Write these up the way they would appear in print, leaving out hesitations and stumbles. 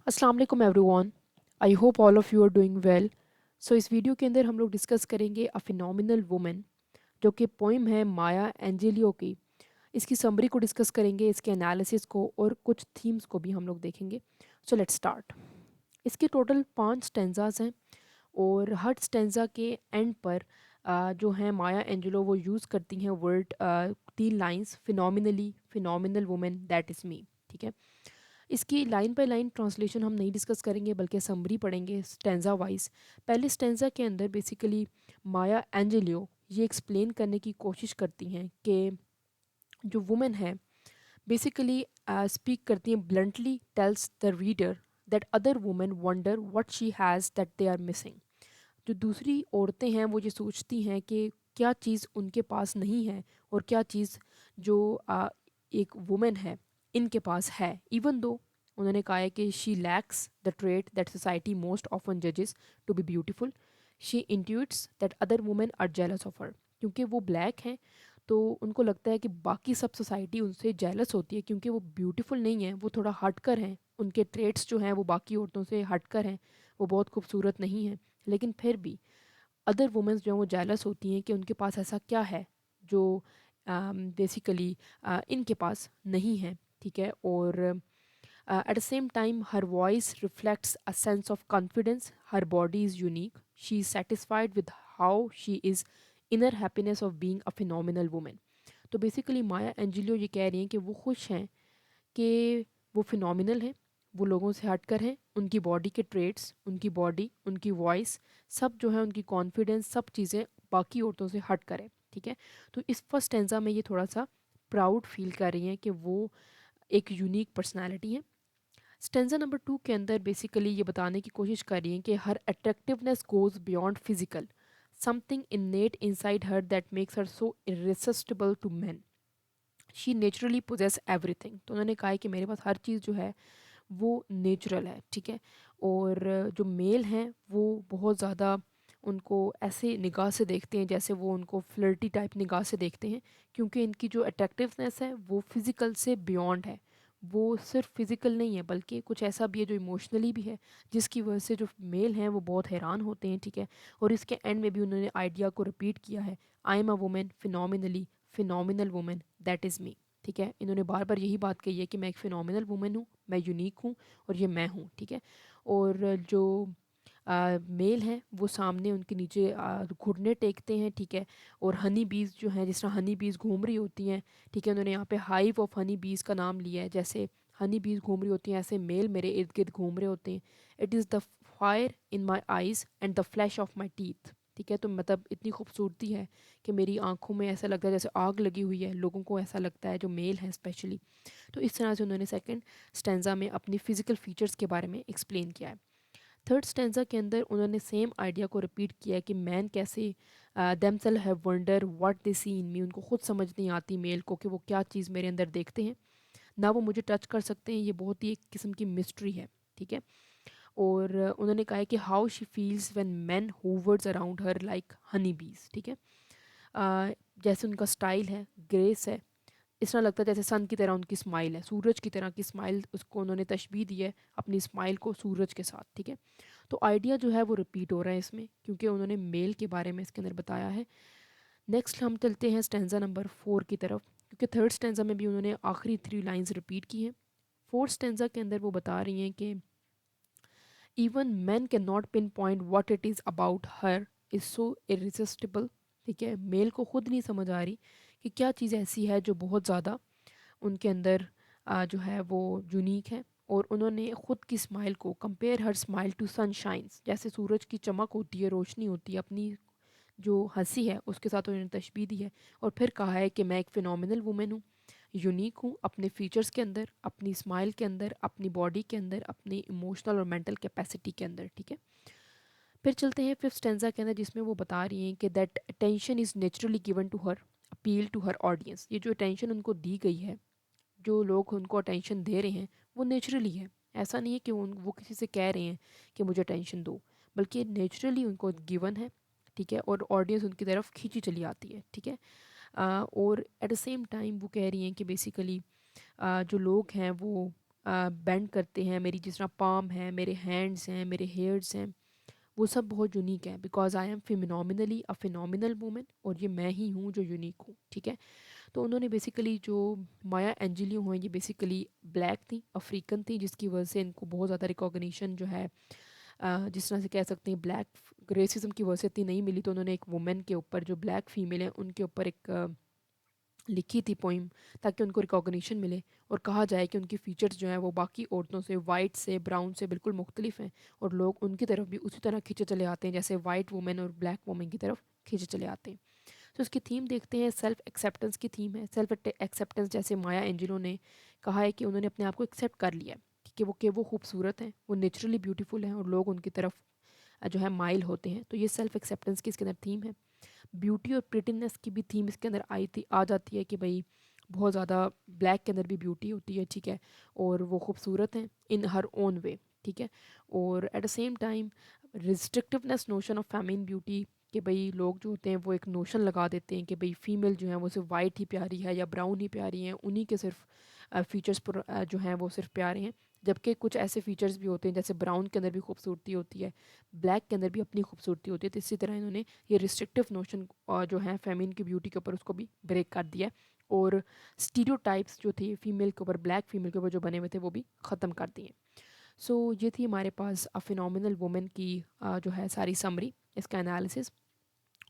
अस्सलाम वालेकुम everyone. I hope all of you are doing well. So इस वीडियो के अंदर हम लोग डिस्कस करेंगे अ फिनोमिनल वुमन, जो कि पोइम है माया एंजेलियो की। इसकी समरी को डिस्कस करेंगे, इसके एनालिसिस को और कुछ थीम्स को भी हम लोग देखेंगे। So let's start. इसके टोटल 5 स्टेंजाज हैं और हर स्टेंजा के एंड पर जो है माया एंजेलो वो यूज़ करती हैं word 3 lines, phenomenally, phenomenal woman, that is me. ठीक है। इसकी लाइन बाय लाइन ट्रांसलेशन हम नहीं डिस्कस करेंगे बल्कि समरी पढ़ेंगे स्टेंजा वाइज। पहले स्टेंजा के अंदर बेसिकली माया एंजेलियो ये एक्सप्लेन करने की कोशिश करती हैं कि जो वुमेन है बेसिकली स्पीक करती हैं, bluntly tells the reader that other women wonder what she has that they are missing. जो दूसरी औरतें हैं वो ये सोचती हैं कि क्या चीज़ उनके पास नहीं है और क्या चीज़ जो एक वुमेन है इनके पास है। इवन दो उन्होंने कहा है कि she lacks the trait that society most often जजेस to be beautiful, she intuits that other women are jealous of her. क्योंकि वो ब्लैक हैं तो उनको लगता है कि बाकी सब सोसाइटी उनसे जेलस होती है क्योंकि वो ब्यूटीफुल नहीं है, वो थोड़ा हटकर हैं, उनके ट्रेट्स जो हैं वो बाकी औरतों से हटकर हैं, वो बहुत खूबसूरत नहीं हैं। लेकिन फिर भी अदर वुमेंस जो हैं वो जेलस होती हैं कि उनके पास ऐसा क्या है जो बेसिकली इनके पास नहीं है। ठीक है। और at the same time her voice reflects a sense of confidence, her body is unique, she is satisfied with how she is, inner happiness of being a phenomenal women. तो बेसिकली माया एंजेलियो ये कह रही हैं कि वो खुश हैं कि वो फिनोमिनल हैं, वो लोगों से हटकर हैं, उनकी बॉडी के ट्रेट्स, उनकी बॉडी, उनकी वॉइस, सब जो है उनकी कॉन्फिडेंस, सब चीज़ें बाकी औरतों से हट कर है। ठीक है। तो इस फर्स्ट स्टेंजा में ये थोड़ा सा प्राउड फील कर रही हैं कि वो एक यूनिक पर्सनैलिटी है। स्टेंजा नंबर 2 के अंदर बेसिकली ये बताने की कोशिश कर रही हैं कि her attractiveness goes beyond physical, something innate inside her that makes her so irresistible to man, she naturally possesses everything. तो उन्होंने कहा है कि मेरे पास हर चीज़ जो है वो नेचुरल है। ठीक है। और जो मेल हैं वो बहुत ज़्यादा उनको ऐसे निगाह से देखते हैं जैसे वो उनको फ्लर्टी टाइप निगाह से देखते हैं, क्योंकि इनकी जो अट्रैक्टिवनेस है वो फिज़िकल से बियॉन्ड है। वो सिर्फ फिज़िकल नहीं है बल्कि कुछ ऐसा भी है जो इमोशनली भी है, जिसकी वजह से जो मेल हैं वो बहुत हैरान होते हैं। ठीक है। और इसके एंड में भी उन्होंने आइडिया को रिपीट किया है, I am a women phenomenally, phenomenal women, that is me. ठीक है। इन्होंने बार बार यही बात कही है कि मैं एक फिनोमिनल वुमेन हूँ, मैं यूनिक हूँ और ये मैं हूँ। ठीक है। और जो मेल हैं वो सामने उनके नीचे घुटने टेकते हैं। ठीक है। और हनी बीज जो हैं, जिस तरह हनी बीज घूम रही होती हैं, ठीक है, उन्होंने यहाँ पे हाइव ऑफ हनी बीज का नाम लिया है। जैसे हनी बीज घूम रही होती हैं ऐसे मेल मेरे इर्द गिर्द घूम रहे होते हैं। It is the fire in my eyes and the flash of my teeth. ठीक है। तो मतलब इतनी खूबसूरती है कि मेरी आंखों में ऐसा लगता है जैसे आग लगी हुई है, लोगों को ऐसा लगता है जो मेल हैं स्पेशली। तो इस तरह से उन्होंने सेकंड स्टेंजा में अपनी फिजिकल फीचर्स के बारे में एक्सप्लेन किया है। थर्ड स्टेंजा के अंदर उन्होंने सेम आइडिया को रिपीट किया है कि मैन कैसे themselves have wonder what they see in me, उनको खुद समझ नहीं आती मेल को कि वो क्या चीज़ मेरे अंदर देखते हैं, ना वो मुझे टच कर सकते हैं, ये बहुत ही एक किस्म की मिस्ट्री है। ठीक है। और उन्होंने कहा है कि how she feels when man hovers around her like honey bees. ठीक है। जैसे उनका स्टाइल है, ग्रेस है, इस तरह लगता है जैसे सन की तरह उनकी स्माइल है, सूरज की तरह की स्माइल, उसको उन्होंने तशबीह दी है अपनी स्माइल को सूरज के साथ। ठीक है। तो आइडिया जो है वो रिपीट हो रहा है इसमें क्योंकि उन्होंने मेल के बारे में इसके अंदर बताया है। नेक्स्ट हम चलते हैं स्टेंजा नंबर 4 की तरफ, क्योंकि थर्ड स्टेंजा में भी उन्होंने आखिरी 3 लाइंस रिपीट की हैं। फोर्थ स्टेंजा के अंदर वो बता रही हैं कि even man can not pinpoint what it is about her is so irresistible. ठीक है। मेल को खुद नहीं समझ आ रही कि क्या चीज़ ऐसी है जो बहुत ज़्यादा उनके अंदर जो है वो यूनिक है। और उन्होंने ख़ुद की स्माइल को कंपेयर हर स्माइल टू सनशाइन्स, जैसे सूरज की चमक होती है, रोशनी होती है, अपनी जो हंसी है उसके साथ उन्होंने तशबीह दी है। और फिर कहा है कि मैं एक फ़िनोमिनल वुमेन हूँ, यूनिक हूँ अपने फीचर्स के अंदर, अपनी स्माइल के अंदर, अपनी बॉडी के अंदर, अपनी इमोशनल और मेंटल कैपेसिटी के अंदर। ठीक है। फिर चलते हैं फिफ्थ स्टेंजा के अंदर जिसमें वो बता रही हैं कि that attention is naturally given to her, appeal to her audience. ये जो अटेंशन उनको दी गई है, जो लोग उनको अटेंशन दे रहे हैं, वो नेचुरली है। ऐसा नहीं है कि वो किसी से कह रहे हैं कि मुझे अटेंशन दो, बल्कि नेचुरली उनको गिवन है। ठीक है। और ऑडियंस उनकी तरफ खींची चली आती है। ठीक है। और एट द सेम टाइम वो कह रही हैं कि बेसिकली जो लोग हैं वो बेंड करते हैं, मेरी जिस तरह पाम है, मेरे हैंड्स हैं, मेरे हेयर्स हैं, वो सब बहुत यूनिक है because I am phenomenally a phenomenal women, और ये मैं ही हूँ जो यूनिक हूँ, ठीक है। तो उन्होंने बेसिकली जो माया एंजेलियो हैं ये बेसिकली ब्लैक थी, अफ्रीकन थी, जिसकी वजह से इनको बहुत ज़्यादा रिकॉग्निशन जो है जिस तरह से कह सकते हैं ब्लैक रेसिज्म की वजह से इतनी नहीं मिली, तो उन्होंने एक वुमेन के ऊपर जो ब्लैक फीमेल है उनके ऊपर एक लिखी थी पोइम, ताकि उनको रिकॉग्निशन मिले और कहा जाए कि उनकी फ़ीचर्स जो हैं वो बाकी औरतों से, वाइट से, ब्राउन से बिल्कुल मुख्तलिफ हैं, और लोग उनकी तरफ भी उसी तरह खींचे चले आते हैं जैसे वाइट वुमेन और ब्लैक वुमेन की तरफ खींचे चले आते हैं। तो इसकी थीम देखते हैं, सेल्फ एक्सेप्टेंस की थीम है। सेल्फ एक्सेप्टेंस, जैसे माया एंजेलो ने कहा है कि उन्होंने अपने आप को एक्सेप्ट कर लिया है कि वो खूबसूरत हैं, वो नेचुरली ब्यूटीफुल हैं, और लोग उनकी तरफ जो है माइल होते हैं। तो ये सेल्फ एक्सेप्टेंस की इसके अंदर थीम है। ब्यूटी और प्रिटीनेस की भी थीम इसके अंदर आ जाती है कि भाई बहुत ज़्यादा ब्लैक के अंदर भी ब्यूटी होती है, ठीक है, और वो खूबसूरत हैं इन हर ओन वे, ठीक है। और at the same time restrictiveness notion of feminine beauty, कि भाई लोग जो होते हैं वो एक नोशन लगा देते हैं कि भाई फीमेल जो है वो सिर्फ वाइट ही प्यारी है या ब्राउन ही प्यारी हैं, उन्हीं के सिर्फ फीचर्स पर जो हैं वो सिर्फ प्यारे हैं। जबकि कुछ ऐसे फीचर्स भी होते हैं जैसे ब्राउन के अंदर भी खूबसूरती होती है, ब्लैक के अंदर भी अपनी खूबसूरती होती है। तो इसी तरह इन्होंने ये रिस्ट्रिक्टिव नोशन जो है फेमिन की ब्यूटी के ऊपर उसको भी ब्रेक कर दिया है, और स्टीरियोटाइप्स जो थे फीमेल के ऊपर, ब्लैक फीमेल के ऊपर जो बने हुए थे वो भी ख़त्म कर दिए। सो ये थी हमारे पास अ फिनोमिनल वुमेन की जो है सारी समरी, इसका एनालिसिस,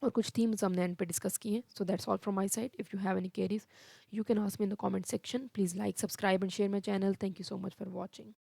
और कुछ थीम्स हमने एंड पे डिस्कस किए हैं। So that's all from my side. If you have any queries you can ask me in the comment section. Please like, subscribe and share my channel. Thank you so much for watching.